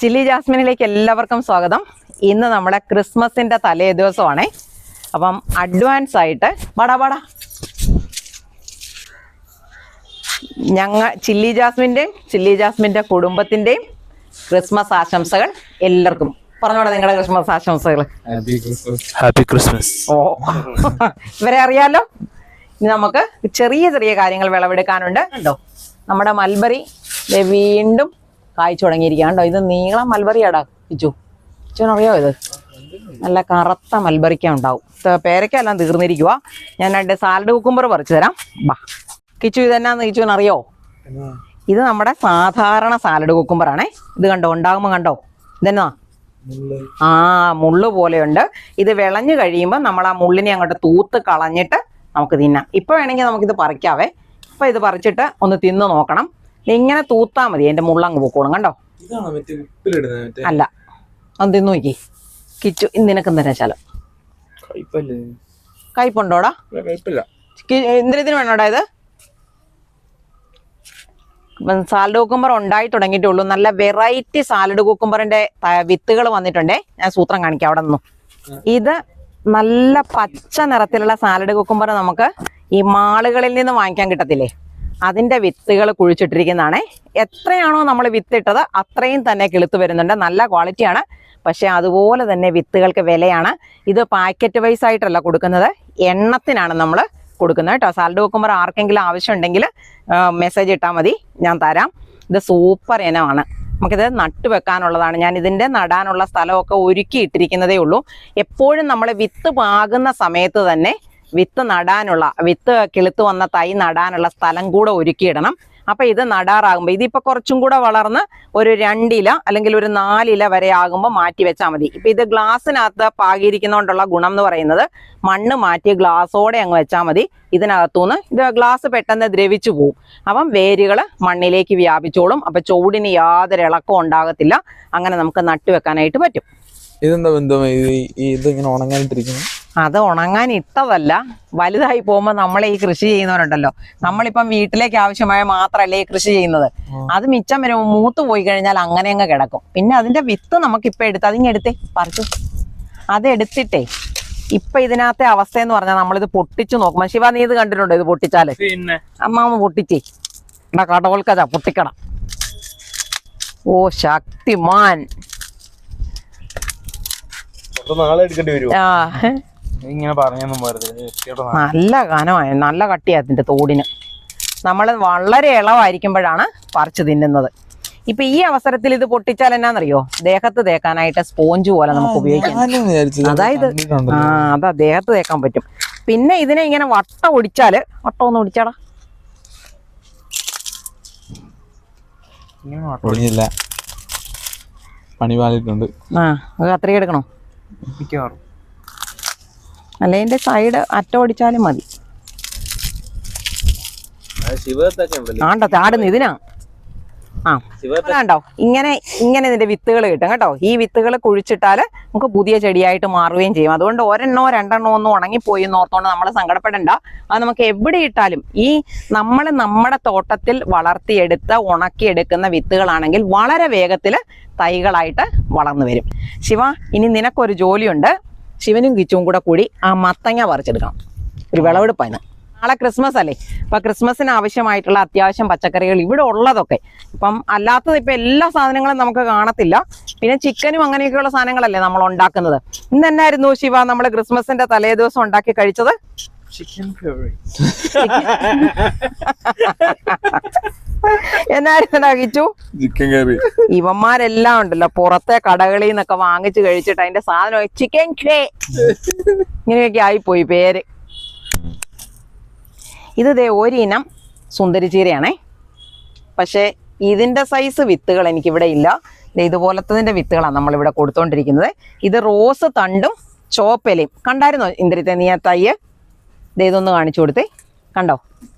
Chilli ജാസ്മിനിലേക്ക് എല്ലാവർക്കും സ്വാഗതം. ഇന്ന് നമ്മുടെ ക്രിസ്മസിൻ്റെ തലേ ദിവസമാണേ. അപ്പം അഡ്വാൻസ് ആയിട്ട് ചില്ലി ജാസ്മിൻ്റെ കുടുംബത്തിൻ്റെയും ക്രിസ്മസ് ആശംസകൾ എല്ലാവർക്കും. പറഞ്ഞോടെ നിങ്ങളുടെ ക്രിസ്മസ് ആശംസകൾ. Happy Christmas. ഇവരെ അറിയാലോ. ഇനി നമുക്ക് ചെറിയ ചെറിയ കാര്യങ്ങൾ വിളവെടുക്കാനുണ്ട്. കണ്ടോ, നമ്മുടെ മൽബറി വീണ്ടും കായ്ച്ചു തുടങ്ങിയിരിക്കുക. കണ്ടോ, ഇത് നീളം മൽബറിയാടാ കിച്ചുവിനറിയോ? ഇത് നല്ല കറുത്ത മൽബറിക്ക ഉണ്ടാവും. പേരയ്ക്കെല്ലാം തീർന്നിരിക്കുക. ഞാൻ 2 സാലഡ് കുക്കുംബർ പറിച്ചു തരാം. കിച്ചു ഇതെന്നാന്ന് കിച്ചുവിനറിയോ? ഇത് നമ്മുടെ സാധാരണ സാലഡ് കുക്കുംബറാണേ. ഇത് കണ്ടോ, ഉണ്ടാകുമ്പോൾ കണ്ടോ ഇതെന്നാ മുള്ളു പോലെയുണ്ട്. ഇത് വിളഞ്ഞു കഴിയുമ്പോൾ നമ്മൾ ആ മുള്ളിനെ അങ്ങോട്ട് തൂത്ത് കളഞ്ഞിട്ട് നമുക്ക് തിന്നാം. ഇപ്പൊ വേണമെങ്കിൽ നമുക്കിത് പറിക്കാവേ. ഇപ്പൊ ഇത് പറിച്ചിട്ട് ഒന്ന് തിന്ന് നോക്കണം. ഇങ്ങനെ തൂത്താ മതി, എന്റെ മുള്ളങ്ങ് പൊക്കോളും. കണ്ടോ, അല്ല ഒന്ന് തിന്നു നോക്കി കിച്ചു. നിനക്ക് എന്താ ശാലം കയ്പുണ്ടോടാ? എന്തിനു വേണോടാ ഇത്? സാലഡ് കുക്കുംബർ ഉണ്ടായി തുടങ്ങിയിട്ടുള്ളൂ. നല്ല വെറൈറ്റി സാലഡ് കുക്കുംബറിന്റെ വിത്തുകൾ വന്നിട്ടുണ്ടേ. ഞാൻ സൂത്രം കാണിക്കാം അവിടെ നിന്നു. ഇത് നല്ല പച്ച നിറത്തിലുള്ള സാലഡ് കുക്കുംബർ നമുക്ക് ഈ മാളുകളിൽ നിന്ന് വാങ്ങിക്കാൻ കിട്ടത്തില്ലേ, അതിന്റെ വിത്തുകൾ കുഴിച്ചിട്ടിരിക്കുന്നതാണേ. എത്രയാണോ നമ്മൾ വിത്തിട്ടത് അത്രയും തന്നെ കിളുത്ത് വരുന്നുണ്ട്. നല്ല ക്വാളിറ്റിയാണ്. പക്ഷെ അതുപോലെ തന്നെ വിത്തുകൾക്ക് വിലയാണ്. ഇത് പാക്കറ്റ് വൈസ് ആയിട്ടല്ല കൊടുക്കുന്നത്, എണ്ണത്തിനാണ് നമ്മൾ കൊടുക്കുന്നത് കേട്ടോ. സാലഡ് കുക്കുംബർ ആർക്കെങ്കിലും ആവശ്യമുണ്ടെങ്കിൽ മെസ്സേജ് ഇട്ടാൽ മതി, ഞാൻ തരാം. ഇത് സൂപ്പർ ഇനമാണ്. നമുക്കിത് നട്ടു വെക്കാനുള്ളതാണ്. ഞാൻ ഇതിൻ്റെ നടാനുള്ള സ്ഥലമൊക്കെ ഒരുക്കി ഇട്ടിരിക്കുന്നതേ ഉള്ളൂ. എപ്പോഴും നമ്മൾ വിത്ത് പാകുന്ന സമയത്ത് തന്നെ വിത്ത് കിളുത്ത് വന്ന തൈ നടാനുള്ള സ്ഥലം കൂടെ ഒരുക്കിയിടണം. അപ്പൊ ഇത് നടാറാകുമ്പോൾ ഇതിപ്പോ കുറച്ചും കൂടെ വളർന്ന് ഒരു 2 ഇല അല്ലെങ്കിൽ ഒരു 4 ഇല വരെ ആകുമ്പോൾ മാറ്റി വെച്ചാൽ മതി. ഇപ്പൊ ഇത് ഗ്ലാസ്സിനകത്ത് പാകിയിരിക്കുന്നതുകൊണ്ടുള്ള ഗുണം എന്ന് പറയുന്നത് മണ്ണ് മാറ്റി ഗ്ലാസ്സോടെ അങ്ങ് വെച്ചാൽ മതി. ഇതിനകത്തുനിന്ന് ഇത് ഗ്ലാസ് പെട്ടെന്ന് ദ്രവിച്ചു പോവും. അപ്പം വേരുകൾ മണ്ണിലേക്ക് വ്യാപിച്ചോളും. അപ്പൊ ചൂടിന് യാതൊരു ഇളക്കവും ഉണ്ടാകത്തില്ല. അങ്ങനെ നമുക്ക് നട്ടുവെക്കാനായിട്ട് പറ്റും. ഇതെന്താ ബന്ധം ഇതിങ്ങനെ ഉണങ്ങാനിട്ടിരിക്കുന്നു? അത് ഉണങ്ങാൻ ഇട്ടതല്ല, വലുതായി പോകുമ്പോൾ നമ്മളെ ഈ കൃഷി ചെയ്യുന്നവരുണ്ടല്ലോ, നമ്മളിപ്പം വീട്ടിലേക്ക് ആവശ്യമായ മാത്രമല്ലേ ഈ കൃഷി ചെയ്യുന്നത്. അത് മിച്ചം വരുമ്പോൾ മൂത്ത് പോയി കഴിഞ്ഞാൽ അങ്ങനെ അങ്ങ് കിടക്കും. പിന്നെ അതിന്റെ വിത്ത് നമുക്കിപ്പോൾ എടുത്ത് അതിങ്ങെടുത്തേ പറിച്ചു അതെടുത്തിട്ടേ ഇപ്പൊ ഇതിനകത്തെ അവസ്ഥ എന്ന് പറഞ്ഞാൽ നമ്മളിത് പൊട്ടിച്ചു നോക്കുമ്പോൾ, ശിവ നീ ഇത് കണ്ടിട്ടുണ്ടോ? ഇത് പൊട്ടിച്ചാല് അമ്മാമ്മ പൊട്ടിച്ചേ കടവൽക്കഥ പൊട്ടിക്കണം. ഓ ശക്തിമാൻ. നല്ല കനമായ നല്ല കട്ടിയാ അതിന്റെ തോടിന്. നമ്മൾ വളരെ ഇളവായിരിക്കുമ്പോഴാണ് പറിച്ചു തിന്നുന്നത്. ഇപ്പൊ ഈ അവസരത്തിൽ ഇത് പൊട്ടിച്ചാൽ എന്നാന്നറിയോ, ദേഹത്ത് തേക്കാനായിട്ട് സ്പോഞ്ച് പോലെ നമുക്ക് ഉപയോഗിക്കാം. അതായത് അതാ ദേഹത്ത് തേക്കാൻ പറ്റും. പിന്നെ ഇതിനെ ഇങ്ങനെ വട്ടം ഒടിച്ചാല്, വട്ടം ഒന്ന് ഒടിച്ചാടാ. അത് അത്രയും എടുക്കണോ? അല്ല, ഇതിന്റെ സൈഡ് അറ്റം ഒടിച്ചാലും മതി. ആണ്ടോ ചാടുന്നു ഇതിനാ. കണ്ടോ, ഇങ്ങനെ ഇതിന്റെ വിത്തുകൾ കിട്ടും കേട്ടോ. ഈ വിത്തുകൾ കുഴിച്ചിട്ടാല് നമുക്ക് പുതിയ ചെടിയായിട്ട് മാറുകയും ചെയ്യും. അതുകൊണ്ട് 1 2 ഒന്നും ഉണങ്ങിപ്പോയി എന്നോർത്തോണ്ട് നമ്മൾ സങ്കടപ്പെടണ്ട. അത് നമുക്ക് എവിടെ ഇട്ടാലും നമ്മുടെ തോട്ടത്തിൽ വളർത്തിയെടുത്ത് ഉണക്കിയെടുക്കുന്ന വിത്തുകളാണെങ്കിൽ വളരെ വേഗത്തിൽ തൈകളായിട്ട് വളർന്നു വരും. ശിവ, ഇനി നിനക്കൊരു ജോലിയുണ്ട്. ശിവനും കിച്ചും കൂടി ആ മത്തങ്ങ പറിച്ചെടുക്കണം. ഒരു വിളവെടുപ്പാണ്. നാളെ ക്രിസ്മസ് അല്ലേ. അപ്പൊ ക്രിസ്മസിന് ആവശ്യമായിട്ടുള്ള അത്യാവശ്യം പച്ചക്കറികൾ ഇവിടെ ഉള്ളതൊക്കെ, ഇപ്പം അല്ലാത്തത് ഇപ്പൊ എല്ലാ സാധനങ്ങളും നമുക്ക് കാണത്തില്ല. പിന്നെ ചിക്കനും അങ്ങനെയൊക്കെയുള്ള സാധനങ്ങളല്ലേ നമ്മൾ ഉണ്ടാക്കുന്നത്. ഇന്ന് എന്നായിരുന്നു ശിവ നമ്മൾ ക്രിസ്മസിന്റെ തലേ ദിവസം ഉണ്ടാക്കി കഴിച്ചത്? ചിക്കൻ കറി. എന്നായിരുന്നടാ കിച്ചു? ചിക്കൻ കറി. ഇവന്മാരെല്ലാം ഉണ്ടല്ലോ പുറത്തെ കടകളിൽ നിന്നൊക്കെ വാങ്ങിച്ചു കഴിച്ചിട്ട് അതിന്റെ സാധനം ചിക്കൻ ഇങ്ങനെയൊക്കെ ആയിപ്പോയി പേര്. ഇത് ഒരിനം സുന്ദരിച്ചീരയാണേ. പക്ഷെ ഇതിന്റെ സൈസ് വിത്തുകൾ എനിക്കിവിടെ ഇല്ല. ഇതുപോലത്തതിന്റെ വിത്തുകളാണ് നമ്മളിവിടെ കൊടുത്തോണ്ടിരിക്കുന്നത്. ഇത് റോസ് തണ്ടും ചോപ്പലയും കണ്ടായിരുന്നോ ഇന്ദ്രിത്തെ നീ ആ തയ്യ്? ഇതൊന്ന് കാണിച്ചു കൊടുത്തേ. കണ്ടോ,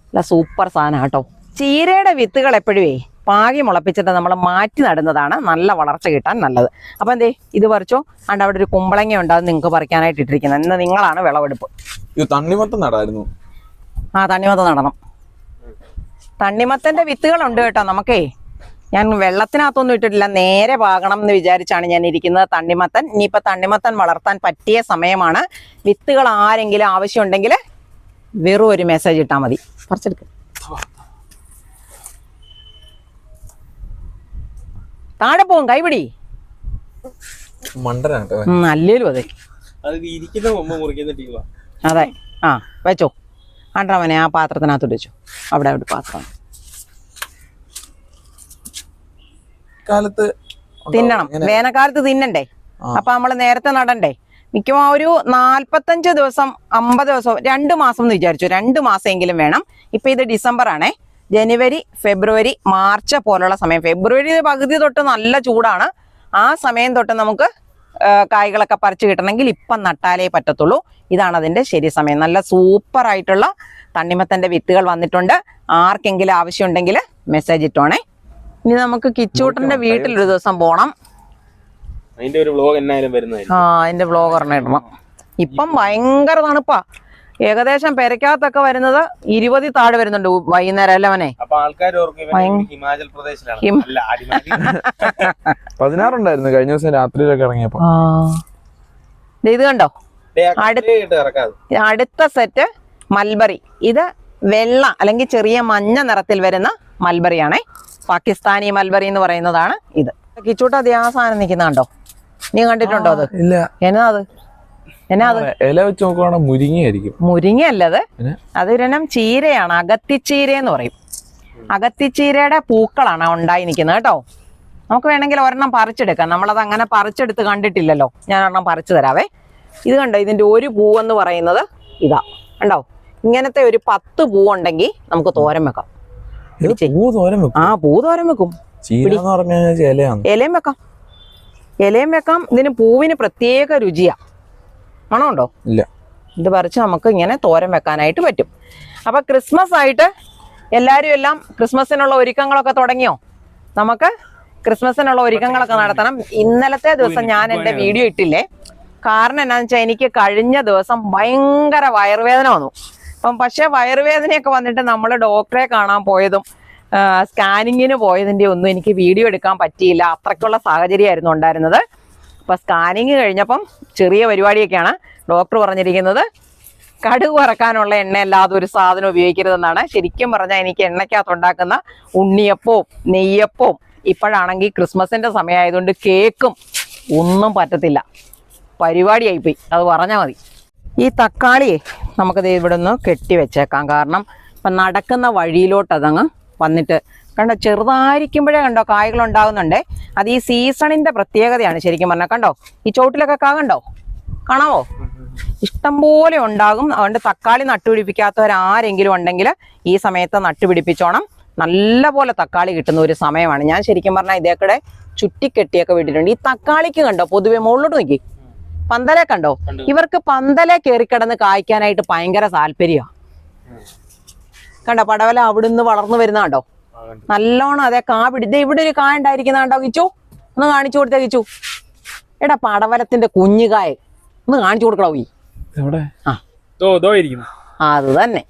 അല്ല സൂപ്പർ സാധനം കേട്ടോ. ചീരയുടെ വിത്തുകൾ എപ്പോഴുവേ പാകി മുളപ്പിച്ചിട്ട് നമ്മൾ മാറ്റി നടുന്നതാണ് നല്ല വളർച്ച കിട്ടാൻ നല്ലത്. അപ്പൊ ഇത് പറിച്ചോ. അവിടെ ഒരു കുമ്പളങ്ങ ഉണ്ടാകും നിങ്ങൾക്ക് പറിക്കാനായിട്ട് ഇട്ടിരിക്കുന്നത്. ഇന്ന് നിങ്ങളാണ് വിളവെടുപ്പ്. തണ്ണിമത്തം നടായിരുന്നു. തണ്ണിമത്തം നടണം. തണ്ണിമത്തന്റെ വിത്തുകളുണ്ട് കേട്ടോ. നമുക്കേ ഞാൻ വെള്ളത്തിനകത്തൊന്നും ഇട്ടിട്ടില്ല, നേരെ പാകണം എന്ന് വിചാരിച്ചാണ് ഞാൻ ഇരിക്കുന്നത്. തണ്ണിമത്തൻ ഇനിയിപ്പോൾ തണ്ണിമത്തൻ വളർത്താൻ പറ്റിയ സമയമാണ്. വിത്തുകൾ ആരെങ്കിലും ആവശ്യമുണ്ടെങ്കിൽ വെറും ഒരു മെസ്സേജ് ഇട്ടാൽ മതി. പറിച്ചെടുക്ക. താഴെ പോവും, കൈപിടി. അല്ലേലും അതെ അതെ. ആ വെച്ചോ, ആണ്ട്രാമനെ ആ പാത്രത്തിനകത്തോട്ട് വെച്ചു. അവിടെ ഒരു പാത്രം തിന്നണം, വേനൽക്കാലത്ത് തിന്നണ്ടേ. അപ്പൊ നമ്മള് നേരത്തെ നടണ്ടേ. മിക്കവാറും ഒരു 45 ദിവസം 50 ദിവസം 2 മാസം എന്ന് വിചാരിച്ചു, 2 മാസമെങ്കിലും വേണം. ഇപ്പൊ ഇത് ഡിസംബർ ആണേ. ജനുവരി ഫെബ്രുവരി മാർച്ച് പോലുള്ള സമയം, ഫെബ്രുവരി പകുതി തൊട്ട് നല്ല ചൂടാണ്. ആ സമയം തൊട്ട് നമുക്ക് കായ്കളൊക്കെ പറിച്ചു കിട്ടണമെങ്കിൽ ഇപ്പം നട്ടാലേ പറ്റത്തുള്ളൂ. ഇതാണ് അതിന്റെ ശരി സമയം. നല്ല സൂപ്പർ ആയിട്ടുള്ള തണ്ണിമത്തന്റെ വിത്തുകൾ വന്നിട്ടുണ്ട്. ആർക്കെങ്കിലും ആവശ്യമുണ്ടെങ്കിൽ മെസ്സേജ് ഇട്ടോണേ. ഇനി നമുക്ക് കിച്ചൂട്ടന്റെ വീട്ടിലൊരു ദിവസം പോണം. അതിന്റെ ഒരു വ്ലോഗ് എന്നായാലും വരുന്നതായിരിക്കും. അതിന്റെ വ്ലോഗ് ഒരെണ്ണം ഇടണം. ഇപ്പം ഭയങ്കര തണുപ്പാ. ഏകദേശം പെരക്കകത്തൊക്കെ വരുന്നത് 20 താഴെ വരുന്നുണ്ട് വൈകുന്നേരം അല്ലേ അവനെ. അപ്പൊ ആൾക്കാർ ഹിമാചൽ പ്രദേശിലാണ്. 16 ഉണ്ടായിരുന്നു കഴിഞ്ഞ ദിവസം രാത്രിയിലൊക്കെ ഇറങ്ങിയപ്പോ. ഇത് കണ്ടോ, അടുത്ത സെറ്റ് മൽബറി. ഇത് വെള്ള അല്ലെങ്കിൽ ചെറിയ മഞ്ഞ നിറത്തിൽ വരുന്ന മൽബറിയാണേ. പാകിസ്ഥാനി മൽബറി എന്ന് പറയുന്നതാണ് ഇത്. കിച്ചൂട്ട അതേ ആ സാധനം നിൽക്കുന്ന കണ്ടോ, നീ കണ്ടിട്ടുണ്ടോ? അത് ഇല്ല. എന്നാ അത് ഇല വെച്ച് നോക്കുവാണെങ്കിൽ മുരിങ്ങയായിരിക്കും. മുരിങ്ങയല്ലത്, അതൊരെണ്ണം ചീരയാണ്. അകത്തിച്ചീര എന്ന് പറയും. അകത്തിച്ചീരയുടെ പൂക്കളാണ് ഉണ്ടായി നിൽക്കുന്നത് കേട്ടോ. നമുക്ക് വേണമെങ്കിൽ ഒരെണ്ണം പറിച്ചെടുക്കാം. നമ്മളത് അങ്ങനെ പറിച്ചെടുത്ത് കണ്ടിട്ടില്ലല്ലോ. ഞാൻ ഒരെണ്ണം പറിച്ചു തരാവേ. ഇത് കണ്ടോ, ഇതിന്റെ ഒരു പൂവെന്ന് പറയുന്നത് ഇതാ കണ്ടോ. ഇങ്ങനത്തെ ഒരു 10 പൂവുണ്ടെങ്കിൽ നമുക്ക് തോരൻ വെക്കാം. പൂ തോരൻ വെക്കും. ഇലയും വെക്കാം, ഇലയും വെക്കാം. ഇതിന് പൂവിന് പ്രത്യേക രുചിയാ. മണമുണ്ടോ? ഇല്ല. ഇത് പറിച്ച് നമുക്ക് ഇങ്ങനെ തോരൻ വെക്കാനായിട്ട് പറ്റും. അപ്പൊ ക്രിസ്മസ് ആയിട്ട് എല്ലാവരും എല്ലാം ക്രിസ്മസിനുള്ള ഒരുക്കങ്ങളൊക്കെ തുടങ്ങിയോ? നമുക്ക് ക്രിസ്മസിനുള്ള ഒരുക്കങ്ങളൊക്കെ നടത്തണം. ഇന്നലത്തെ ദിവസം ഞാൻ എൻ്റെ വീഡിയോ ഇട്ടില്ലേ. കാരണം എന്നാന്ന് വെച്ചാൽ എനിക്ക് കഴിഞ്ഞ ദിവസം ഭയങ്കര വയറുവേദന വന്നു. പക്ഷെ വയറുവേദനയൊക്കെ വന്നിട്ട് നമ്മൾ ഡോക്ടറെ കാണാൻ പോയതും സ്കാനിങ്ങിന് പോയതിൻ്റെ ഒന്നും എനിക്ക് വീഡിയോ എടുക്കാൻ പറ്റിയില്ല. അത്രയ്ക്കുള്ള സാഹചര്യമായിരുന്നു ഉണ്ടായിരുന്നത്. അപ്പം സ്കാനിങ് കഴിഞ്ഞപ്പം ചെറിയ പരിപാടിയൊക്കെയാണ്. ഡോക്ടർ പറഞ്ഞിരിക്കുന്നത് കടുക് വറക്കാനുള്ള എണ്ണ അല്ലാതെ ഒരു സാധനം ഉപയോഗിക്കരുതെന്നാണ്. ശരിക്കും പറഞ്ഞാൽ എനിക്ക് എണ്ണയ്ക്കകത്തുണ്ടാക്കുന്ന ഉണ്ണിയപ്പവും നെയ്യപ്പവും, ഇപ്പോഴാണെങ്കിൽ ക്രിസ്മസിൻ്റെ സമയമായതുകൊണ്ട് കേക്കും ഒന്നും പറ്റത്തില്ല. പരിപാടിയായിപ്പോയി, അത് പറഞ്ഞാൽ മതി. ഈ തക്കാളിയെ നമുക്കത് ഇവിടെ നിന്ന് കെട്ടി വെച്ചേക്കാം. കാരണം ഇപ്പം നടക്കുന്ന വഴിയിലോട്ട് അതങ്ങ് വന്നിട്ട് കണ്ടോ, ചെറുതായിരിക്കുമ്പോഴേ കണ്ടോ കായ്കൾ ഉണ്ടാകുന്നുണ്ടേ. അത് ഈ സീസണിന്റെ പ്രത്യേകതയാണ് ശരിക്കും പറഞ്ഞാൽ. കണ്ടോ ഈ ചോട്ടിലൊക്കെ കണ്ടോ, കാണാമോ? ഇഷ്ടംപോലെ ഉണ്ടാകും. അതുകൊണ്ട് തക്കാളി നട്ടുപിടിപ്പിക്കാത്തവരാരെങ്കിലും ഉണ്ടെങ്കിൽ ഈ സമയത്ത് നട്ടുപിടിപ്പിച്ചോണം. നല്ല പോലെ തക്കാളി കിട്ടുന്ന ഒരു സമയമാണ്. ഞാൻ ശരിക്കും പറഞ്ഞാൽ ഇതേക്കൂടെ ചുറ്റിക്കെട്ടിയൊക്കെ വിട്ടിട്ടുണ്ട്. ഈ തക്കാളിക്ക് കണ്ടോ പൊതുവെ മുകളിലോട്ട് നോക്കി പന്തലെ കണ്ടോ. ഇവർക്ക് പന്തലെ കയറിക്കിടന്ന് കായ്ക്കാനായിട്ട് ഭയങ്കര താല്പര്യമാണ്. കണ്ടോ പടവല അവിടുന്ന് വളർന്നു വരുന്ന കണ്ടോ, നല്ലോണം അതേ കാ പിടിച്ച. ഇവിടെ ഒരു കായ ഉണ്ടായിരിക്കുന്ന കണ്ടോ കിച്ചു, ഒന്ന് കാണിച്ചു കൊടുത്തേ കിച്ചു. എടാ പടവലത്തിന്റെ കുഞ്ഞുകായ ഒന്ന് കാണിച്ചു കൊടുക്കണോ? ഈ അത് തന്നെ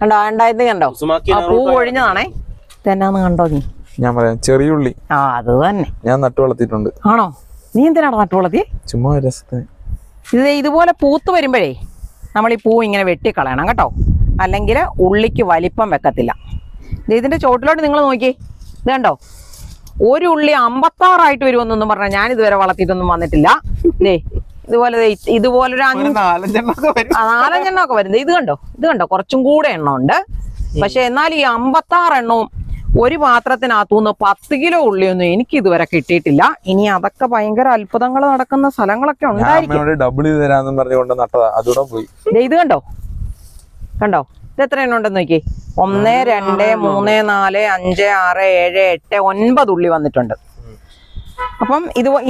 കണ്ടോ ഉണ്ടായത് കണ്ടോ. ആ പൂ ഒഴിഞ്ഞതാണേ. ഇതെന്നാന്ന് കണ്ടോ നീ? ഞാൻ പറയാം, ചെറിയുള്ളി. അത് തന്നെ ഞാൻ നട്ടു വളർത്തിയിട്ടുണ്ട്. ആണോ? നീ എന്തിനാണ് നട്ടു വളർത്തിയേ? ചുമ്മാ രസത്തിന്. ഇതുപോലെ പൂത്ത് വരുമ്പോഴേ നമ്മൾ ഈ പൂ ഇങ്ങനെ വെട്ടിക്കളയണം കേട്ടോ, അല്ലെങ്കിൽ ഉള്ളിക്ക് വലിപ്പം വെക്കത്തില്ല. ഇതിന്റെ ചോട്ടിലോട്ട് നിങ്ങൾ നോക്കി, ഇത് കണ്ടോ, ഒരു ഉള്ളി 56 വരുമെന്നൊന്നും പറഞ്ഞാൽ ഞാൻ ഇതുവരെ വളർത്തിയിട്ടൊന്നും വന്നിട്ടില്ല. ഇതുപോലൊരു 4-5 എണ്ണമൊക്കെ വരുന്നത്. ഇത് കണ്ടോ കുറച്ചും കൂടെ എണ്ണം ഉണ്ട്. പക്ഷെ എന്നാൽ ഈ 56 എണ്ണവും ഒരു പാത്രത്തിനകത്തുനിന്ന് 10 കിലോ ഉള്ളിയൊന്നും എനിക്ക് ഇതുവരെ കിട്ടിയിട്ടില്ല. ഇനി അതൊക്കെ ഭയങ്കര അത്ഭുതങ്ങൾ നടക്കുന്ന സ്ഥലങ്ങളൊക്കെ ഉണ്ടായിരിക്കും. ഇത് കണ്ടോ ഇത് എത്ര എണ്ണം ഉണ്ടെന്ന് നോക്കി. 1 2 3 4 5 6 7 8 9 ഉള്ളി വന്നിട്ടുണ്ട്. അപ്പം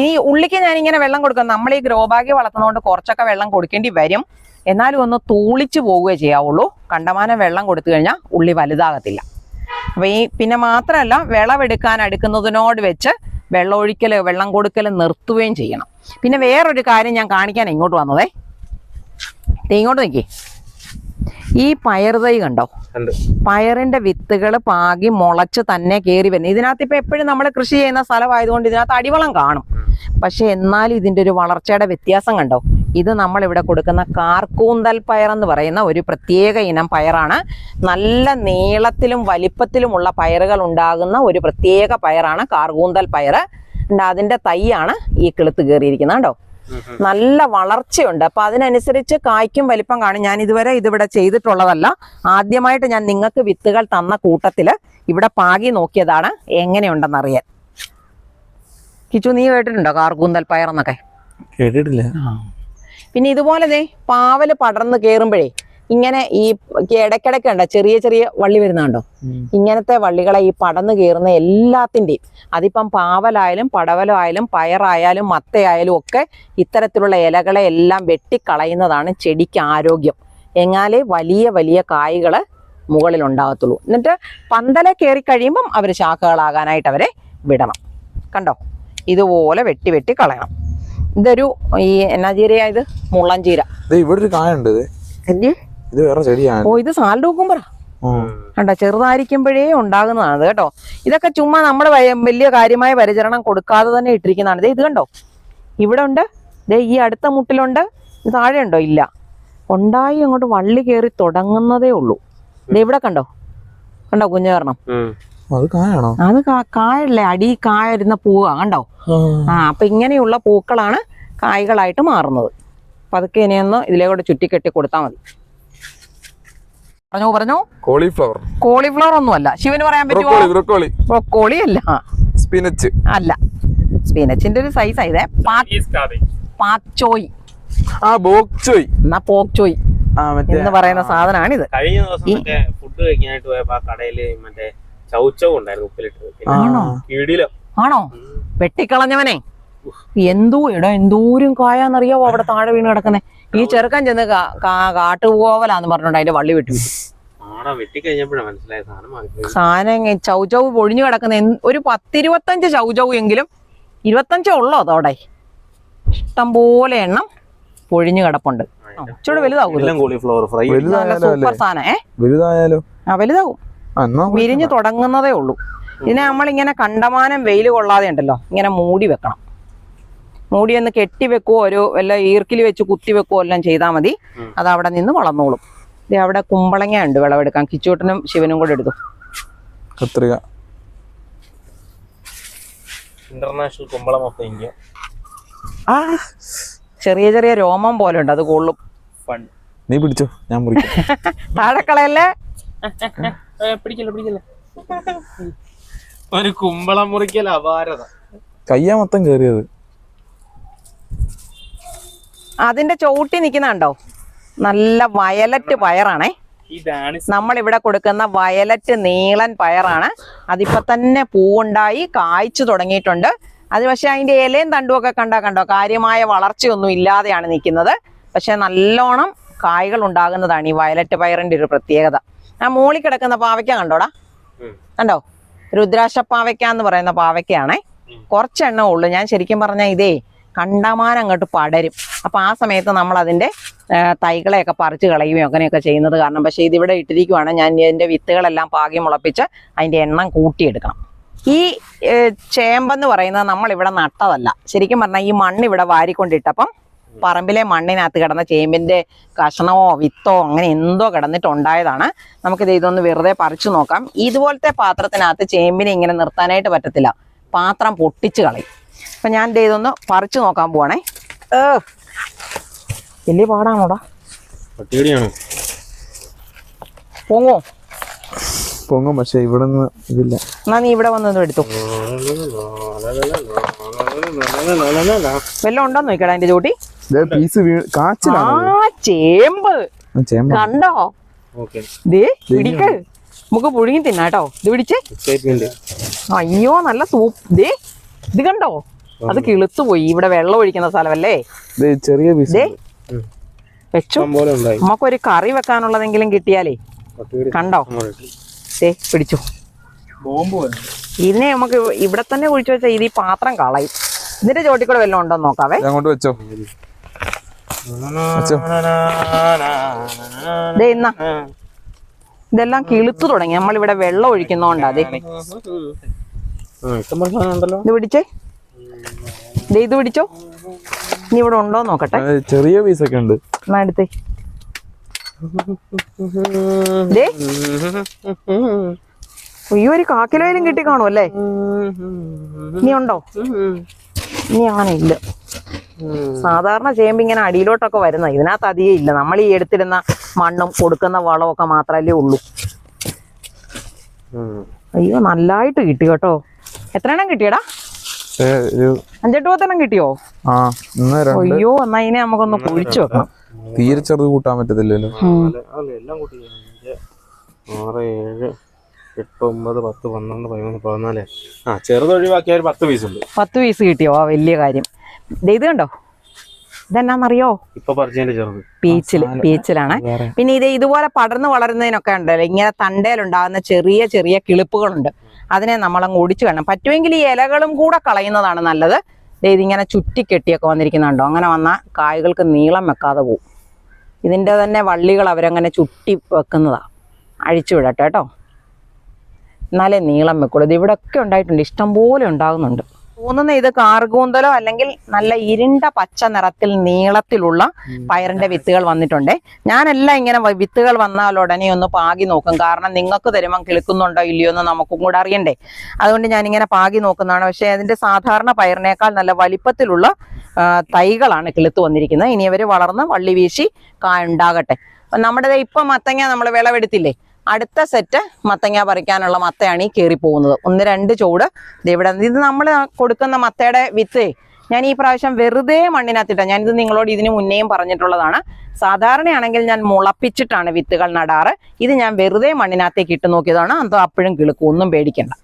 ഈ ഉള്ളിക്ക് ഞാനിങ്ങനെ വെള്ളം കൊടുക്കാം. നമ്മൾ ഈ ഗ്രോ ബാഗ് വളർത്തുന്നതുകൊണ്ട് കുറച്ചൊക്കെ വെള്ളം കൊടുക്കേണ്ടി വരും. എന്നാലും ഒന്ന് തൂളിച്ച് പോവുകയേ ചെയ്യാവുള്ളൂ. കണ്ടമാനം വെള്ളം കൊടുത്തു കഴിഞ്ഞാൽ ഉള്ളി വലുതാകത്തില്ല. അപ്പൊ പിന്നെ മാത്രമല്ല വിളവെടുക്കാൻ അടുക്കുന്നതിനോട് വെച്ച് വെള്ളം കൊടുക്കൽ നിർത്തുകയും ചെയ്യണം. പിന്നെ വേറൊരു കാര്യം ഞാൻ കാണിക്കാൻ ഇങ്ങോട്ട് വന്നതേ. ഇങ്ങോട്ട് നിൽക്കി. ഈ പയർ തൈ കണ്ടോ? ഉണ്ട്. പയറിന്റെ വിത്തുകൾ പാകി മുളച്ച് തന്നെ കയറി വരുന്നത്. ഇതിനകത്ത് ഇപ്പൊ എപ്പോഴും നമ്മൾ കൃഷി ചെയ്യുന്ന സ്ഥലമായതുകൊണ്ട് ഇതിനകത്ത് അടിവളം കാണും. പക്ഷെ എന്നാലും ഇതിന്റെ ഒരു വളർച്ചയുടെ വ്യത്യാസം കണ്ടോ? ഇത് നമ്മൾ ഇവിടെ കൊടുക്കുന്ന കാർക്കൂന്തൽ പയർ എന്ന് പറയുന്ന ഒരു പ്രത്യേക ഇനം പയറാണ്. നല്ല നീളത്തിലും വലിപ്പത്തിലുമുള്ള പയറുകൾ ഉണ്ടാകുന്ന ഒരു പ്രത്യേക പയറാണ് കാർക്കൂന്തൽ പയർ. അതിന്റെ തൈയാണ് ഈ കിളുത്ത് കയറിയിരിക്കുന്നത് കണ്ടോ? നല്ല വളർച്ചയുണ്ട്. അപ്പൊ അതിനനുസരിച്ച് കായ്ക്കും വലിപ്പം കാണും. ഞാൻ ഇതുവരെ ഇതിവിടെ ചെയ്തിട്ടുള്ളതല്ല, ആദ്യമായിട്ട് ഞാൻ നിങ്ങൾക്ക് വിത്തുകൾ തന്ന കൂട്ടത്തില് ഇവിടെ പാകി നോക്കിയതാണ് എങ്ങനെയുണ്ടെന്നറിയാൻ. കിച്ചു, നീ കേട്ടിട്ടുണ്ടോ കാർക്കൂന്തൽ പയർ എന്നൊക്കെ? കേട്ടിട്ടില്ല. പിന്നെ ഇതുപോലെ ദേ പാവല് പടർന്ന് കയറുമ്പോഴേ ഇങ്ങനെ ഈ ഇടയ്ക്കിടയ്ക്ക് ഉണ്ടോ ചെറിയ ചെറിയ വള്ളി വരുന്നുണ്ടോ? ഇങ്ങനത്തെ വള്ളികളെ ഈ പടർന്ന് കയറുന്ന എല്ലാത്തിൻ്റെയും, അതിപ്പം പാവലായാലും പടവലായാലും പയറായാലും മത്തയായാലും ഒക്കെ ഇത്തരത്തിലുള്ള ഇലകളെ എല്ലാം വെട്ടിക്കളയുന്നതാണ് ചെടിക്ക് ആരോഗ്യം. എന്നാലേ വലിയ വലിയ കായ്കൾ മുകളിൽ ഉണ്ടാകത്തുള്ളൂ. എന്നിട്ട് പന്തല കയറി കഴിയുമ്പം അവർ ശാഖകളാകാനായിട്ട് അവരെ വിടണം. കണ്ടോ? ഇതുപോലെ വെട്ടി വെട്ടി കളയണം. ഇതൊരു ഈ എന്നാ ചീരയാ ഇത്? മുള്ളൻചീര. ഇവിടെ ഒരു കായുണ്ട്. ഇത് വേറെ ചെടിയാണ്. ഓ, ഇത് സാലഡ് കുക്കുംബറാ. കണ്ടോ? ചെറുതായിരിക്കുമ്പോഴേ ഉണ്ടാകുന്നതാണ് ഇത് കേട്ടോ. ഇതൊക്കെ ചുമ്മാ നമ്മൾ വലിയ കാര്യമായ പരിചരണം കൊടുക്കാതെ തന്നെ ഇട്ടിരിക്കുന്നതാണ്. ഇത് കണ്ടോ? ഇവിടെ ഉണ്ട്, ഈ അടുത്ത മുട്ടിലുണ്ട്. ഇത് താഴെ ഉണ്ടോ? ഇല്ല, ഉണ്ടായി അങ്ങോട്ട് വള്ളി കയറി തുടങ്ങുന്നതേ ഉള്ളൂ. ഇവിടെ കണ്ടോ? കണ്ടോ കുഞ്ഞുകരണം? അത് കായാണോ? അത് കായല്ലേ, അടി കായ വരുന്ന പൂവാ കണ്ടോ? അപ്പൊ ഇങ്ങനെയുള്ള പൂക്കളാണ് കായ്കളായിട്ട് മാറുന്നത്. പതുക്കെ ഇനിയൊന്ന് ഇതിലേക്കൂടെ ചുറ്റിക്കെട്ടി കൊടുത്താൽ മതി. പറഞ്ഞോ. കോളിഫ്ലവർ. കോളിഫ്ലവർ ഒന്നുമല്ല. ശിവന് പറയാൻ പറ്റുമോ? ബ്രൊക്കോളി അല്ല. സ്പിനച്ച് അല്ല. സ്പിനച്ചിന്റെ ഒരു സൈസ് ആയതേ. പാക്ചോയ്. എന്നാ പോക്ചോയ് എന്ന് പറയുന്ന സാധനമാണിത്. കഴിഞ്ഞ ദിവസം ഫുഡ് കഴിക്കാനായിട്ട് പോയപ്പോ കടയില് മറ്റേ ചൗച്ചവ് ഉണ്ടായിരുന്നു, ഉപ്പിലിട്ട്. ആണോ? വെട്ടിക്കളഞ്ഞവനെ. എന്തോരം കായാന്നറിയാവോ അവിടെ താഴെ വീണ് കിടക്കുന്നേ? ഈ ചെറുക്കൻ ചെന്ന് കാട്ടുപോവലാന്ന് പറഞ്ഞോണ്ട് അതിന്റെ വള്ളി വെട്ടി സാധനം ചൗചവ് പൊഴിഞ്ഞു കിടക്കുന്ന ഒരു 10-25 ചൗചവ് എങ്കിലും 25 ഉള്ളോ അതോടെ? ഇഷ്ടം പോലെ എണ്ണം പൊഴിഞ്ഞു കിടപ്പുണ്ട്. ഇച്ചിരി വലുതാവും. സൂപ്പർ സാധനം. വലുതാവും. വിരിഞ്ഞു തുടങ്ങുന്നതേ ഉള്ളൂ. ഇതിനെ നമ്മളിങ്ങനെ കണ്ടമാനം വെയിൽ കൊള്ളാതെ ഉണ്ടല്ലോ ഇങ്ങനെ മൂടി വെക്കണം. മൂടി ഒന്ന് കെട്ടി വെക്കുവോ വല്ല ഈർക്കിൽ വെച്ച് കുത്തി വെക്കുവോ എല്ലാം ചെയ്താൽ മതി. അത് അവിടെ നിന്ന് വളർന്നോളും. ഇത് അവിടെ കുമ്പളങ്ങ ഉണ്ട് വിളവെടുക്കാൻ. കിച്ചൂട്ടനും ശിവനും കൂടെ എടുത്തു. കത്രിക. International Kumbalam of India. ചെറിയ ചെറിയ രോമം പോലെ ഉണ്ട്, അത് കൊള്ളും. നീ പിടിച്ചോ, ഞാൻ മുറിക്കാം. താഴെക്കളയല്ലേ? പിടിക്കല്ലേ. ഒരു കുമ്പളം മുറിക്കൽ അപാരത. കയ്യാ മൊത്തം കേറിയത്. അതിന്റെ ചവിട്ടി നിൽക്കുന്നുണ്ടോ? നല്ല വയലറ്റ് പയറാണേ. നമ്മളിവിടെ കൊടുക്കുന്ന വയലറ്റ് നീളൻ പയറാണ്. അതിപ്പോ തന്നെ പൂവുണ്ടായി കായ്ച്ചു തുടങ്ങിയിട്ടുണ്ട്. അത് പക്ഷെ അതിന്റെ ഇലയും തണ്ടും ഒക്കെ കണ്ടോ കാര്യമായ വളർച്ചയൊന്നും ഇല്ലാതെയാണ് നിൽക്കുന്നത്. പക്ഷെ നല്ലോണം കായ്കൾ ഉണ്ടാകുന്നതാണ് ഈ വയലറ്റ് പയറിന്റെ ഒരു പ്രത്യേകത. ആ മൂളി കിടക്കുന്ന പാവയ്ക്ക കണ്ടോടാ? കണ്ടോ? രുദ്രാക്ഷ പാവയ്ക്ക എന്ന് പറയുന്ന പാവയ്ക്കയാണേ. കുറച്ചെണ്ണം ഉള്ളു. ഞാൻ ശരിക്കും പറഞ്ഞാൽ ഇതേ കണ്ടമാനം അങ്ങോട്ട് പടരും. അപ്പൊ ആ സമയത്ത് നമ്മൾ അതിന്റെ തൈകളെയൊക്കെ പറിച്ച് കളയുകയും അങ്ങനെയൊക്കെ ചെയ്യുന്നത് കാരണം. പക്ഷെ ഇതിവിടെ ഇട്ടിരിക്കുവാണ്. ഞാൻ ഇതിന്റെ വിത്തുകളെല്ലാം പാകി മുളപ്പിച്ച് അതിന്റെ എണ്ണം കൂട്ടിയെടുക്കണം. ഈ ചേമ്പെന്ന് പറയുന്നത് നമ്മളിവിടെ നട്ടതല്ല. ശരിക്കും പറഞ്ഞാൽ ഈ മണ്ണ് ഇവിടെ വാരിക്കൊണ്ടിട്ടപ്പം പറമ്പിലെ മണ്ണിനകത്ത് കിടന്ന ചേമ്പിന്റെ കഷണമോ വിത്തോ അങ്ങനെ എന്തോ കിടന്നിട്ടുണ്ടായതാണ്. നമുക്കിത് ഇതൊന്ന് വെറുതെ പറിച്ചു നോക്കാം. ഇതുപോലത്തെ പാത്രത്തിനകത്ത് ചേമ്പിനെ ഇങ്ങനെ നിർത്താനായിട്ട് പറ്റത്തില്ല, പാത്രം പൊട്ടിച്ച് കളയും. അപ്പൊ ഞാൻ ഇതൊന്ന് പറിച്ചു നോക്കാൻ പോവാണേ. വലിയ പാടാണോടാ? പൊങ്ങോ? പൊങ്ങും, പക്ഷെ ഇവിടെ ഇതില്ല. എന്നാ നീ ഇവിടെ വന്നൊന്നും എടുത്തു. വല്ലതും ഉണ്ടോന്ന് നോക്കടാ അതിന്റെ ചോട്ടി. ചേമ്പ് കണ്ടോ? പിടിക്ക്, നമുക്ക് പുഴുങ്ങി തിന്നാട്ടോ. ഇത് പിടിച്ചേ. അയ്യോ നല്ല സൂപ്പ്. ഇത് കണ്ടോ? അത് കിളുത്തു പോയി. ഇവിടെ വെള്ളം ഒഴിക്കുന്ന സ്ഥലമല്ലേ? ചെറിയ വെച്ചു. നമുക്കൊരു കറി വെക്കാനുള്ളതെങ്കിലും കിട്ടിയാലേ. കണ്ടോ? പിടിച്ചു. ഇതിനെ നമുക്ക് ഇവിടെ തന്നെ കുഴിച്ചു വെച്ചാൽ ഇത് ഈ പാത്രം കളയും. ഇതിന്റെ ചോട്ടിക്കൂടെ വല്ലതും ഉണ്ടോന്ന് നോക്കാവേ. അങ്ങോട്ട് വെച്ചോ. ദേ ഇന്നാ ഇതെല്ലാം കിളുത്തു തുടങ്ങി. നമ്മളിവിടെ വെള്ളം ഒഴിക്കുന്നോണ്ടാ. അതെ ഇത് പിടിച്ചേ, ഇത് പിടിച്ചോ. ഇനി ഇവിടെ ഉണ്ടോ നോക്കട്ടെ. ചെറിയ പീസൊക്കെ ഉണ്ട്. എന്നാ എടുത്തേ. ഈ ഒരു കാക്കിലോയിലും കിട്ടി കാണും അല്ലേ? ഇനി ഉണ്ടോ? ഇനി അങ്ങനെ ഇല്ല. സാധാരണ ചേമ്പ് ഇങ്ങനെ അടിയിലോട്ടൊക്കെ വരുന്ന, ഇതിനകത്ത് അധികം ഇല്ല. നമ്മൾ ഈ എടുത്തിടുന്ന മണ്ണും കൊടുക്കുന്ന വളവും ഒക്കെ മാത്രല്ലേ ഉള്ളൂ. അയ്യോ നല്ലായിട്ട് കിട്ടി കേട്ടോ. എത്ര എണ്ണം കിട്ടിയടാ? 5-8 10 കിട്ടിയോ? അയ്യോ എന്നാ ഇതിനെ നമുക്കൊന്ന് കുഴിച്ചു വെക്കണം. തീരെ ചെറുത് കൂട്ടാൻ പറ്റത്തില്ലല്ലോ. 6, 7, 8, 9, 10, 12, 13, 14. ചെറുത് ഒഴിവാക്കിയ 10 പീസ് ഉണ്ട്. 10 പീസ് കിട്ടിയോ? വലിയ കാര്യം. ഇത് കണ്ടോ, ഇതെന്നാന്നറിയോ? ഇപ്പൊ പറിച്ചതിന്റെ ചെറുത് പീച്ചിലാണ്. പിന്നെ ഇതുപോലെ പടർന്നു വളരുന്നതിനൊക്കെ ഉണ്ടല്ലോ, ഇങ്ങനെ തണ്ടയിലുണ്ടാകുന്ന ചെറിയ ചെറിയ കിളിപ്പുകളുണ്ട്. അതിനെ നമ്മളങ്ങ് ഒടിച്ചു വേണം. പറ്റുമെങ്കിൽ ഈ ഇലകളും കൂടെ കളയുന്നതാണ് നല്ലത്. ഇതിങ്ങനെ ചുറ്റിക്കെട്ടിയൊക്കെ വന്നിരിക്കുന്നുണ്ടോ? അങ്ങനെ വന്നാൽ കായ്കൾക്ക് നീളം വെക്കാതെ പോവും. ഇതിൻ്റെ തന്നെ വള്ളികൾ അവരങ്ങനെ ചുറ്റി വെക്കുന്നതാ. അഴിച്ചു വിടട്ടെ കേട്ടോ, എന്നാലേ നീളം വെക്കുള്ളൂ. ഇത് ഇവിടെയൊക്കെ ഉണ്ടായിട്ടുണ്ട്, ഇഷ്ടംപോലെ ഉണ്ടാകുന്നുണ്ട്. തോന്നുന്ന ഇത് കാർകൂന്തലോ അല്ലെങ്കിൽ നല്ല ഇരുണ്ട പച്ച നിറത്തിൽ നീളത്തിലുള്ള പയറിന്റെ വിത്തുകൾ വന്നിട്ടുണ്ടേ. ഞാനെല്ലാം ഇങ്ങനെ വിത്തുകൾ വന്നാൽ ഉടനെ ഒന്ന് പാകി നോക്കും. കാരണം നിങ്ങൾക്ക് തരുമ്പം കിളുക്കുന്നുണ്ടോ ഇല്ലയോ എന്ന് നമുക്കും കൂടെ അറിയണ്ടേ. അതുകൊണ്ട് ഞാനിങ്ങനെ പാകി നോക്കുന്നതാണ്. പക്ഷേ അതിന്റെ സാധാരണ പയറിനേക്കാൾ നല്ല വലിപ്പത്തിലുള്ള തൈകളാണ് കിളുത്ത് വന്നിരിക്കുന്നത്. ഇനി അവർ വളർന്ന് വള്ളി വീശി ഉണ്ടാകട്ടെ. നമ്മുടെ ഇപ്പം മത്തങ്ങ നമ്മൾ വിളവെടുത്തില്ലേ, അടുത്ത സെറ്റ് മത്തങ്ങ പറിക്കാനുള്ള മത്തയാണ് ഈ കയറി പോകുന്നത്. 1-2 ചൂട് ഇവിടെ. ഇത് നമ്മൾ കൊടുക്കുന്ന മത്തയുടെ വിത്ത് ഞാൻ ഈ പ്രാവശ്യം വെറുതെ മണ്ണിനകത്തിട്ടാണ്. ഞാനിത് നിങ്ങളോട് ഇതിന് മുന്നേയും പറഞ്ഞിട്ടുള്ളതാണ്. സാധാരണയാണെങ്കിൽ ഞാൻ മുളപ്പിച്ചിട്ടാണ് വിത്തുകൾ നടാറ്. ഇത് ഞാൻ വെറുതെ മണ്ണിനകത്തേക്ക് ഇട്ട് നോക്കിയതാണ്. അത് അപ്പോഴും കിളുക്കും, ഒന്നും പേടിക്കണ്ട.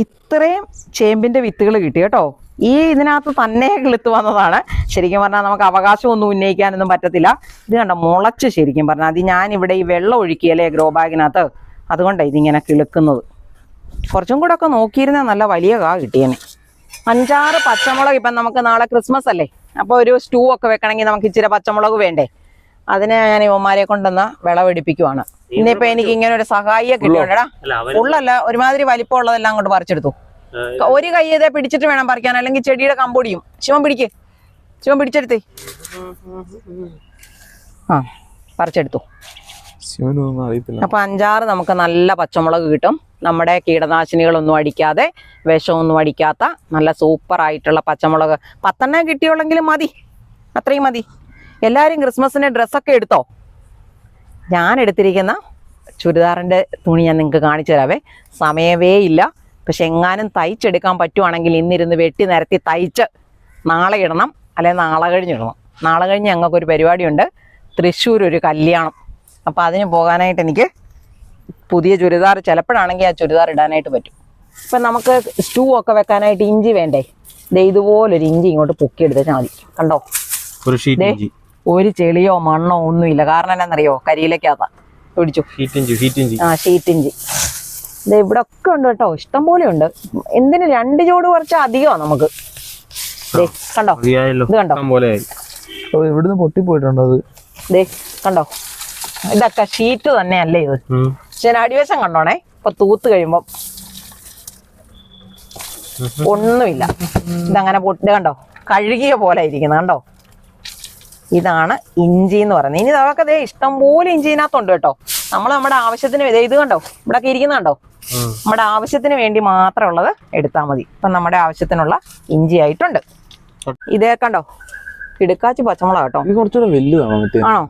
ഇത്രയും ചേമ്പിന്റെ വിത്തുകൾ കിട്ടി കേട്ടോ. ഈ ഇതിനകത്ത് തന്നെ കിളുത്ത് വന്നതാണ്. ശരിക്കും പറഞ്ഞാൽ നമുക്ക് അവകാശമൊന്നും ഉന്നയിക്കാനൊന്നും പറ്റത്തില്ല. ഇത് കണ്ട മുളച്ച് ശരിക്കും പറഞ്ഞാൽ. അത് ഞാനിവിടെ ഈ വെള്ളം ഒഴുക്കിയല്ലേ ഗ്രോ ബാഗിനകത്ത്, അതുകൊണ്ടാണ് ഇതിങ്ങനെ കിളുക്കുന്നത്. കുറച്ചും കൂടെ ഒക്കെ നോക്കിയിരുന്നാൽ നല്ല വലിയ കാ കിട്ടിയേനെ. 5-6 പച്ചമുളക്. ഇപ്പം നമുക്ക് നാളെ ക്രിസ്മസ് അല്ലേ, അപ്പോൾ ഒരു സ്റ്റൂ ഒക്കെ വെക്കണമെങ്കിൽ നമുക്ക് ഇച്ചിരി പച്ചമുളക് വേണ്ടേ. അതിനെ ഞാൻ ഇവന്മാരെ കൊണ്ടുവന്ന് വിളവെടുപ്പിക്കുവാണ്. ഇന്നിപ്പോ എനിക്ക് ഇങ്ങനെ ഒരു സഹായിയെ കിട്ടിയോണ്ടടാ. ഉള്ളല്ല, ഒരുമാതിരി വലിപ്പമുള്ളതെല്ലാം അങ്ങോട്ട് പറിച്ചെടുത്തു. ഒരു കൈ ഇതേ പിടിച്ചിട്ട് വേണം പറിക്കാൻ, അല്ലെങ്കിൽ ചെടിയുടെ കമ്പൊടിയും. ശിവൻ പിടിച്ചെടുത്തേ. പറിച്ചെടുത്തു. അപ്പൊ 5-6 നമുക്ക് നല്ല പച്ചമുളക് കിട്ടും. നമ്മുടെ കീടനാശിനികളൊന്നും അടിക്കാതെ, വിഷമൊന്നും അടിക്കാത്ത നല്ല സൂപ്പർ ആയിട്ടുള്ള പച്ചമുളക് 10 കിട്ടിയുള്ളെങ്കിലും മതി, അത്രയും മതി. എല്ലാവരും ക്രിസ്മസിന്റെ ഡ്രസ്സൊക്കെ എടുത്തോ? ഞാൻ എടുത്തിരിക്കുന്ന ചുരിദാറിന്റെ തുണി ഞാൻ നിങ്ങൾക്ക് കാണിച്ചു തരാവേ. സമയമേ ഇല്ല. പക്ഷെ എങ്ങാനും തയ്ച്ചെടുക്കാൻ പറ്റുവാണെങ്കിൽ ഇന്നിരുന്ന് വെട്ടി നിരത്തി തയ്ച്ച് നാളെ ഇടണം, അല്ലെങ്കിൽ നാളെ കഴിഞ്ഞിടണം. നാളെ കഴിഞ്ഞ് ഞങ്ങൾക്കൊരു പരിപാടിയുണ്ട്, തൃശ്ശൂർ ഒരു കല്യാണം. അപ്പോൾ അതിന് പോകാനായിട്ട് എനിക്ക് പുതിയ ചുരിദാർ, ചിലപ്പോഴാണെങ്കിൽ ആ ചുരിദാർ ഇടാനായിട്ട് പറ്റും. ഇപ്പം നമുക്ക് സ്റ്റൂ ഒക്കെ വെക്കാനായിട്ട് ഇഞ്ചി വേണ്ടേ? ഇതുപോലൊരു ഇഞ്ചി ഇങ്ങോട്ട് പൊക്കിയെടുത്താൽ മതി. കണ്ടോ, ഒരു ചെളിയോ മണ്ണോ ഒന്നുമില്ല. കാരണം എന്നാന്നറിയോ, കരിയിലേക്കകത്താ പിടിച്ചു. ഷീറ്റ് ഇഞ്ചി ഇത് ഇവിടെ ഒക്കെ ഉണ്ട് കേട്ടോ, ഇഷ്ടം പോലെ ഉണ്ട്. എന്തിന് 2 ചൂട് കുറച്ച് അധികമാണ് നമുക്ക്. കണ്ടോ, ഇത് കണ്ടോ, ഇവിടുന്ന് പൊട്ടിപ്പോയിട്ടുണ്ടോ അത്? കണ്ടോ, ഇതൊക്കെ ഷീറ്റ് തന്നെയല്ലേ ഇത്. പക്ഷെ അടിവശം കണ്ടോണേ, ഇപ്പൊ തൂത്ത് കഴിയുമ്പോ ഒന്നുമില്ല. ഇതങ്ങനെ പൊട്ടി കണ്ടോ, കഴുകിയ പോലെ ഇരിക്കുന്നത് കണ്ടോ. ഇതാണ് ഇഞ്ചി എന്ന് പറയുന്നത്. ഇനി അതൊക്കെ ഇഷ്ടം പോലെ ഇഞ്ചിനകത്തുണ്ട് കേട്ടോ. നമ്മുടെ ആവശ്യത്തിന് ഇത് കണ്ടോ, ഇവിടെ ഇരിക്കുന്ന കണ്ടോ, നമ്മുടെ ആവശ്യത്തിന് വേണ്ടി മാത്രമുള്ളത് എടുത്താൽ മതി. ഇപ്പൊ നമ്മുടെ ആവശ്യത്തിനുള്ള ഇഞ്ചി ആയിട്ടുണ്ട്. ഇതേ കണ്ടോ, കിടുക്കാച്ചി പച്ചമുളക് കേട്ടോ. കുറച്ചുകൂടെ വലുതാണോ? ആണോ?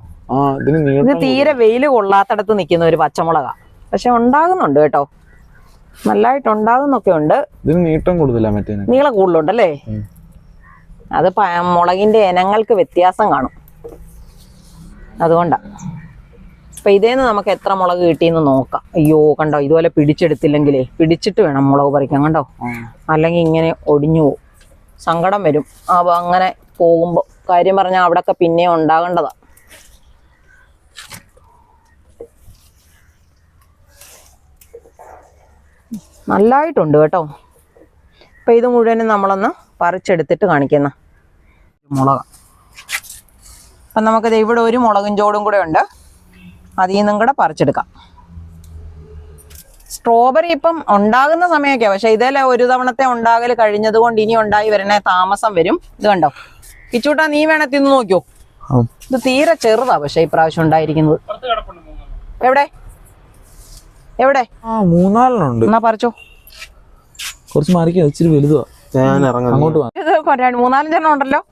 ഇത് തീരെ വെയിൽ കൊള്ളാത്തടത്ത് നിൽക്കുന്ന ഒരു പച്ചമുളകാ. പക്ഷെ ഉണ്ടാകുന്നുണ്ട് കേട്ടോ, നല്ലതായിട്ട് ഉണ്ടാകുന്നൊക്കെ ഉണ്ട്. നീളം കൂടുതലാ, നീളം കൂടുതലുണ്ടല്ലേ. അത് മുളകിന്റെ ഇനങ്ങൾക്ക് വ്യത്യാസം കാണും, അതുകൊണ്ടാ. അപ്പൊ ഇതേന്ന് നമുക്ക് എത്ര മുളക് കിട്ടിയെന്ന് നോക്കാം. അയ്യോ കണ്ടോ, ഇതുപോലെ പിടിച്ചെടുത്തില്ലെങ്കിലേ, പിടിച്ചിട്ട് വേണം മുളക് പറിക്കാൻ കണ്ടോ, അല്ലെങ്കിൽ ഇങ്ങനെ ഒടിഞ്ഞു പോകും, സങ്കടം വരും. അപ്പൊ അങ്ങനെ പോകുമ്പോ കാര്യം പറഞ്ഞാൽ അവിടെയൊക്കെ പിന്നെ ഉണ്ടാകേണ്ടതാ. നല്ലതായിട്ടുണ്ട് കേട്ടോ. അപ്പൊ ഇത് മുഴുവനും നമ്മളൊന്ന് പറിച്ചെടുത്തിട്ട് കാണിക്കുന്ന മുളക്. അപ്പം നമുക്കിത് ഇവിടെ ഒരു മുളകും ചോടും കൂടെ ഉണ്ട്, അതിൽ നിന്നും കൂടെ പറിച്ചെടുക്കാം. സ്ട്രോബെറി ഇപ്പം ഉണ്ടാകുന്ന സമയമൊക്കെ, പക്ഷെ ഇതേലെ ഒരു തവണത്തെ ഉണ്ടാകൽ കഴിഞ്ഞത് കൊണ്ട് ഇനി ഉണ്ടായി വരണേ താമസം വരും. ഇത് കണ്ടോ കിച്ചൂട്ടാ, നീ വേണേ തിന്നു നോക്കിയോ. ഇത് തീരെ ചെറുതാ പക്ഷെ ഇപ്രാവശ്യം ഉണ്ടായിരിക്കുന്നത്. എവിടെ എവിടെ? 3-4 എന്നാ പറിച്ചോ. കുറച്ച് മാറിക്കാ, ഇച്ചിരി വലുതാ. ഞാൻ ഇറങ്ങാം. അങ്ങോട്ട് ഇത് 3-4 ഉണ്ടല്ലോ,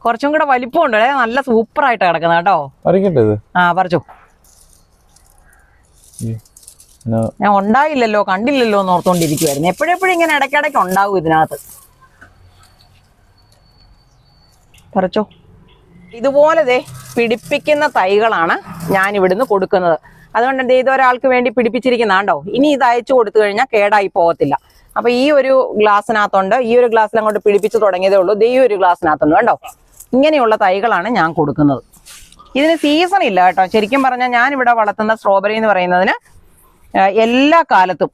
കുറച്ചും കൂടെ വലിപ്പമുണ്ട്. നല്ല സൂപ്പർ ആയിട്ട് കിടക്കുന്ന കേട്ടോ. പറിക്കട്ടെ ഇത്? പറിച്ചോ. ഞാൻ ഉണ്ടായില്ലല്ലോ കണ്ടില്ലല്ലോ എന്ന് ഓർത്തോണ്ടിരിക്കുവായിരുന്നു. എപ്പോഴെപ്പോഴും ഇങ്ങനെ ഇടയ്ക്കിടയ്ക്ക് ഉണ്ടാവും ഇതിനകത്ത്. പറിച്ചോ. ഇതുപോലെ പിടിപ്പിക്കുന്ന തൈകളാണ് ഞാൻ ഇവിടുന്ന് കൊടുക്കുന്നത്. അതുകൊണ്ട് ഇതൊരാൾക്ക് വേണ്ടി പിടിപ്പിച്ചിരിക്കുന്നതാണ്ടോ. ഇനി ഇത് അയച്ചു കൊടുത്തു കഴിഞ്ഞാൽ കേടായി പോകത്തില്ല. അപ്പൊ ഈ ഒരു ഗ്ലാസ്സിനകത്തുണ്ട്, ഈ ഒരു ഗ്ലാസ്സിൽ അങ്ങോട്ട് പിടിപ്പിച്ച് തുടങ്ങിയതേ ഉള്ളൂ. ഈ ഒരു ഗ്ലാസ്സിനകത്തുണ്ട് കണ്ടോ. ഇങ്ങനെയുള്ള തൈകളാണ് ഞാൻ കൊടുക്കുന്നത്. ഇതിന് സീസൺ ഇല്ല കേട്ടോ. ശരിക്കും പറഞ്ഞാൽ ഞാൻ ഇവിടെ വളർത്തുന്ന സ്ട്രോബെറി എന്ന് പറയുന്നതിന് എല്ലാ കാലത്തും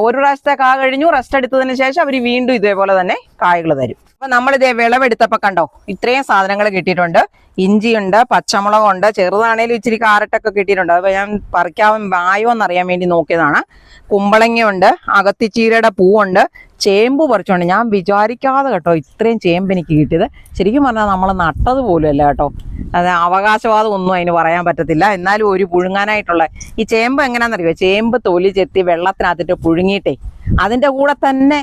ഒരു പ്രാവശ്യത്തെ കാ കഴിഞ്ഞു, റെസ്റ്റ് എടുത്തതിന് ശേഷം അവർ വീണ്ടും ഇതേപോലെ തന്നെ കായകൾ തരും. അപ്പൊ നമ്മളിതേ വിളവെടുത്തപ്പോ കണ്ടോ ഇത്രയും സാധനങ്ങൾ കിട്ടിയിട്ടുണ്ട്. ഇഞ്ചിയുണ്ട്, പച്ചമുളകുണ്ട്, ചെറുതാണേലും ഇച്ചിരി കാരറ്റൊക്കെ കിട്ടിയിട്ടുണ്ട്. അപ്പൊ ഞാൻ പറിക്കാവും വായോ എന്നറിയാൻ വേണ്ടി നോക്കിയതാണ്. കുമ്പളങ്ങയുണ്ട്, അകത്തിച്ചീരയുടെ പൂവുണ്ട്, ചേമ്പ് പറിച്ചുകൊണ്ട്. ഞാൻ വിചാരിക്കാതെ കേട്ടോ ഇത്രയും ചേമ്പ് എനിക്ക് കിട്ടിയത്. ശരിക്കും പറഞ്ഞാൽ നമ്മൾ നട്ടത് പോലും അല്ല കേട്ടോ. അത് അവകാശവാദം ഒന്നും അതിന് പറയാൻ പറ്റത്തില്ല. എന്നാലും ഒരു പുഴുങ്ങാനായിട്ടുള്ള ഈ ചേമ്പ് എങ്ങനെയാണെന്നറിയോ, ചേമ്പ് തൊലി ചെത്തി വെള്ളത്തിനകത്തിട്ട് പുഴുങ്ങിയിട്ടേ അതിൻ്റെ കൂടെ തന്നെ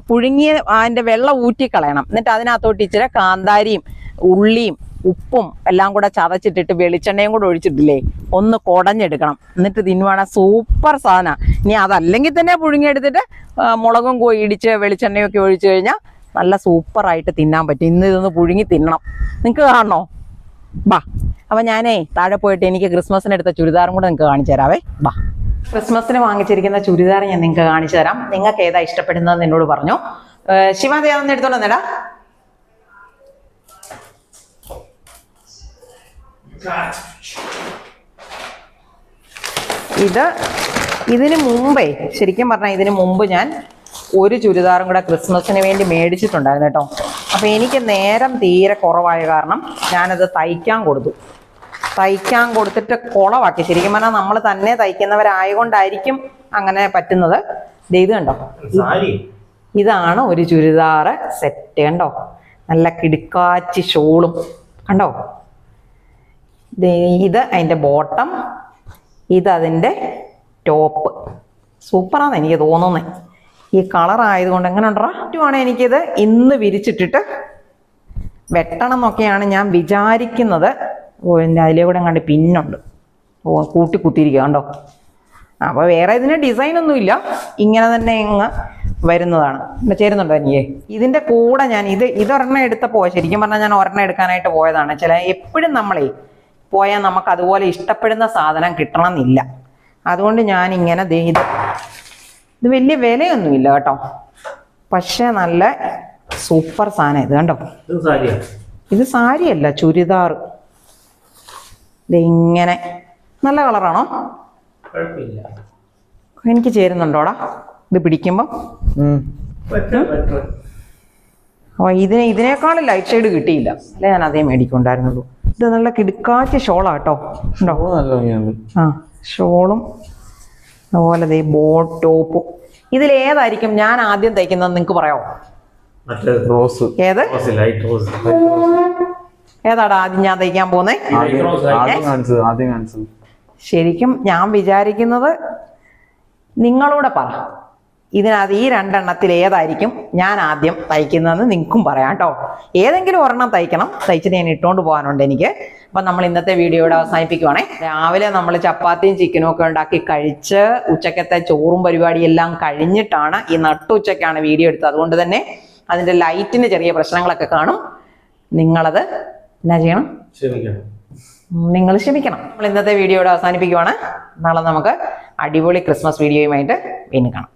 പുഴുങ്ങിയ അതിൻ്റെ വെള്ളം ഊറ്റിക്കളയണം. എന്നിട്ട് അതിനകത്തോട്ട് ഇച്ചിരി കാന്താരിയും ഉള്ളിയും ഉപ്പും എല്ലാം കൂടെ ചതച്ചിട്ടിട്ട് വെളിച്ചെണ്ണയും കൂടെ ഒഴിച്ചിട്ടില്ലേ ഒന്ന് കുടഞ്ഞെടുക്കണം. എന്നിട്ട് തിന്നുവാണെങ്കിൽ സൂപ്പർ സാധന. ഇനി അതല്ലെങ്കിൽ തന്നെ പുഴുങ്ങിയെടുത്തിട്ട് മുളകും ഇടിച്ച് വെളിച്ചെണ്ണയൊക്കെ ഒഴിച്ചു കഴിഞ്ഞാൽ നല്ല സൂപ്പറായിട്ട് തിന്നാൻ പറ്റും. ഇന്ന് ഇതൊന്ന് പുഴുങ്ങി തിന്നണം. നിങ്ങൾക്ക് കാണണോ? ബാ. അപ്പം ഞാനേ താഴെ പോയിട്ട് എനിക്ക് ക്രിസ്മസിന് എടുത്ത ചുരിദാറും കൂടെ നിങ്ങൾക്ക് കാണിച്ചു തരാവേ. ബാ. ക്രിസ്മസിന് വാങ്ങിച്ചിരിക്കുന്ന ചുരിദാർ ഞാൻ നിങ്ങൾക്ക് കാണിച്ചു തരാം. നിങ്ങൾക്ക് ഏതാ ഇഷ്ടപ്പെടുന്നതെന്ന് എന്നോട് പറഞ്ഞു. ശിവാദ ഒന്ന് എടുത്തോണ്ട് വന്നേടാ. ഇതിന് മുമ്പേ ശരിക്കും പറഞ്ഞാൽ ഇതിന് മുമ്പ് ഞാൻ ഒരു ചുരിദാറും കൂടെ ക്രിസ്മസിന് വേണ്ടി മേടിച്ചിട്ടുണ്ടായിരുന്നു കേട്ടോ. അപ്പം എനിക്ക് നേരം തീരെ കുറവായ കാരണം ഞാനത് തയ്ക്കാൻ കൊടുത്തു. തയ്ക്കാൻ കൊടുത്തിട്ട് കുളവാക്കി. ശരിക്കും പറഞ്ഞാൽ നമ്മൾ തന്നെ തയ്ക്കുന്നവരായതുകൊണ്ടായിരിക്കും അങ്ങനെ പറ്റുന്നത്. ഇത് കണ്ടോ, ഇതാണ് ഒരു ചുരിദാറ് സെറ്റ്. കണ്ടോ, നല്ല കിടുക്കാച്ചി ഷോളും കണ്ടോ. ഇത് അതിൻ്റെ ബോട്ടം, ഇതതിൻ്റെ ടോപ്പ്. സൂപ്പറാന്ന് എനിക്ക് തോന്നുന്നത്. ഈ കളറായതുകൊണ്ട് എങ്ങനെ ഉണ്ടോ. മറ്റുമാണ് എനിക്കിത് ഇന്ന് വിരിച്ചിട്ടിട്ട് വെട്ടണം എന്നൊക്കെയാണ് ഞാൻ വിചാരിക്കുന്നത്. എൻ്റെ അതിലേ കൂടെ കണ്ട് പിന്നുണ്ട്. കൂട്ടി കുത്തിയിരിക്കുക കണ്ടോ. അപ്പോൾ വേറെ ഇതിന് ഡിസൈനൊന്നുമില്ല, ഇങ്ങനെ തന്നെ അങ്ങ് വരുന്നതാണ്. പിന്നെ ചേരുന്നുണ്ടോ എനിക്കേ. ഇതിൻ്റെ കൂടെ ഞാൻ ഇതൊരെണ്ണം എടുത്തപ്പോൾ ശരിക്കും പറഞ്ഞാൽ ഞാൻ ഒരെണ്ണം എടുക്കാനായിട്ട് പോയതാണ്. എപ്പോഴും നമ്മളെ പോയാൽ നമുക്ക് അതുപോലെ ഇഷ്ടപ്പെടുന്ന സാധനം കിട്ടണം എന്നില്ല. അതുകൊണ്ട് ഞാനിങ്ങനെ ഇത് വലിയ വിലയൊന്നുമില്ല കേട്ടോ, പക്ഷെ നല്ല സൂപ്പർ സാധനം. ഇത് കണ്ടോ, ഇത് സാരിയല്ല ചുരിദാർ. ഇങ്ങനെ നല്ല കളറാണോ? എനിക്ക് ചേരുന്നുണ്ടോടാ ഇത് പിടിക്കുമ്പം? അപ്പോൾ ഇതിനേക്കാളും ലൈറ്റ് ഷെയ്ഡ് കിട്ടിയില്ല, അല്ലെ ഞാൻ അതേ മേടിക്കുണ്ടായിരുന്നുള്ളൂ. ഇത് നല്ല കിടുക്കാച്ച ഷോളാ കേട്ടോ. ഉണ്ടോ? ഷോളും അതുപോലെ ടോപ്പും. ഇതിലേതായിരിക്കും ഞാൻ ആദ്യം തയ്ക്കുന്നത് നിങ്ങൾക്ക് പറയാമോ? ഏത് ഏതാടാ ആദ്യം ഞാൻ തയ്ക്കാൻ പോകുന്നേ? ശരിക്കും ഞാൻ വിചാരിക്കുന്നത് നിങ്ങളൂടെ പറ. ഇതിനകത്ത് ഈ രണ്ടെണ്ണത്തിൽ ഏതായിരിക്കും ഞാൻ ആദ്യം തയ്ക്കുന്നതെന്ന് നിങ്ങൾക്കും പറയാം കേട്ടോ. ഏതെങ്കിലും ഒരെണ്ണം തയ്ക്കണം, തയ്ച്ചിട്ട് ഞാൻ ഇട്ടുകൊണ്ട് പോകാനുണ്ട് എനിക്ക്. അപ്പം നമ്മൾ ഇന്നത്തെ വീഡിയോയുടെ അവസാനിപ്പിക്കുവാണേ. രാവിലെ നമ്മൾ ചപ്പാത്തിയും ചിക്കനും ഒക്കെ ഉണ്ടാക്കി കഴിച്ച് ഉച്ചക്കത്തെ ചോറും പരിപാടിയെല്ലാം കഴിഞ്ഞിട്ടാണ് ഈ നട്ടുച്ചയ്ക്കാണ് വീഡിയോ എടുത്തത്. അതുകൊണ്ട് തന്നെ അതിൻ്റെ ലൈറ്റിന് ചെറിയ പ്രശ്നങ്ങളൊക്കെ കാണും. നിങ്ങളത് എന്നാ ചെയ്യണം? നിങ്ങൾ ക്ഷമിക്കണം. നമ്മൾ ഇന്നത്തെ വീഡിയോയുടെ അവസാനിപ്പിക്കുവാണ്. നാളെ നമുക്ക് അടിപൊളി ക്രിസ്മസ് വീഡിയോയുമായിട്ട് വീണ്ടും കാണാം.